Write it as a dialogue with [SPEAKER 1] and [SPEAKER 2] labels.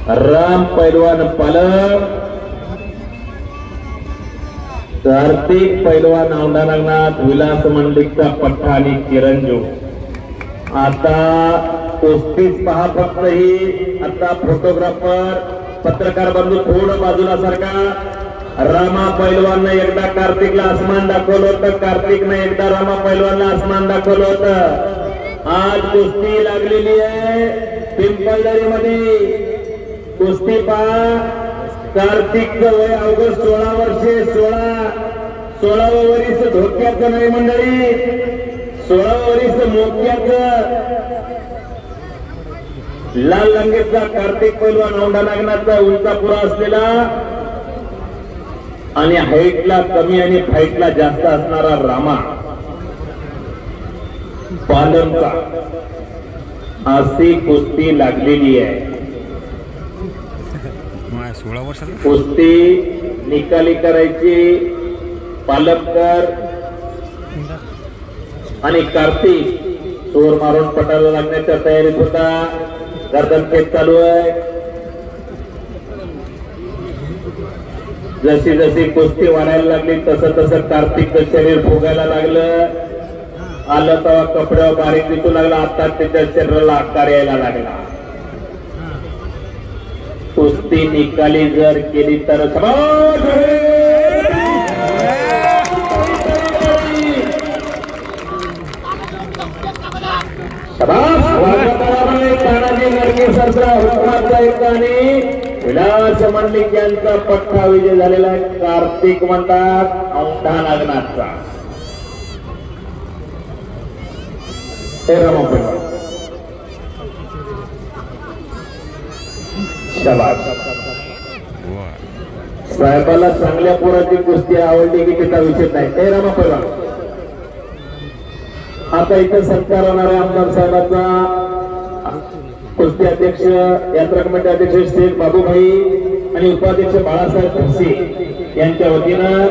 [SPEAKER 1] राम पैलवान पालक, कार्तिक पैलवान औंढानागनाथ, विलास मंडलिकचा पठ्ठा आणि चिरंजीव। आता कुस्तीच पहा फक्त ही। आता फोटोग्राफर पत्रकार बंधू थोडं बाजूला सारखा। रामा पैलवानने एकदा कार्तिकला आसमान दाखवलं होतं, कार्तिकने एकदा रामा पैलवानला आसमान दाखवलं होतं। आज कुस्ती लागलेली आहे पिंपळदरी मध्ये। कुस्ती पहा, कार्तिकचं वय अवघड 16 वर्षे। 16वं वरीस धोक्याचं नाही मंडळी, 16वं वरीस मोक्याचं। लाल लंगेचा कार्तिक पैलवान औंढानागनाथचा उंचापुरा असलेला आणि हाईटला कमी आणि फाईटला जास्त असणारा रामा पालनचा अशी कुस्ती लागलेली आहे।
[SPEAKER 2] 16 वर्षाचा
[SPEAKER 1] कुस्ती निकाली करायची। पालककर आणि कार्तिक चोर मारून पटाला लागण्याच्या तयारीत होता। गर्दनखेच चालू आहे। जशी जशी कुस्ती वाढायला लागली तसं तसं कार्तिकचं शरीर फुगायला लागलं। आलं तेव्हा कपड्यावर बारीक दिसू लागला, आता त्याच्या शरीराला आकार यायला लागला। कुस्ती निकाली जर केली तर विलास मंडलिक यांचा पठ्ठा विजय झालेला आहे। कार्तिक म्हणतात औंढानागनाथचा। साहेबाला चांगल्या पोराची कुस्ती आवडली की त्याचा विषय नाही। हे रामा पैलवान आता इथे सत्कार होणार आहे आमदार साहेबांचा। कुस्ती अध्यक्ष, यात्रा कमिटी अध्यक्ष शेख बाबूभाई आणि उपाध्यक्ष बाळासाहेब भोसे यांच्या वतीनं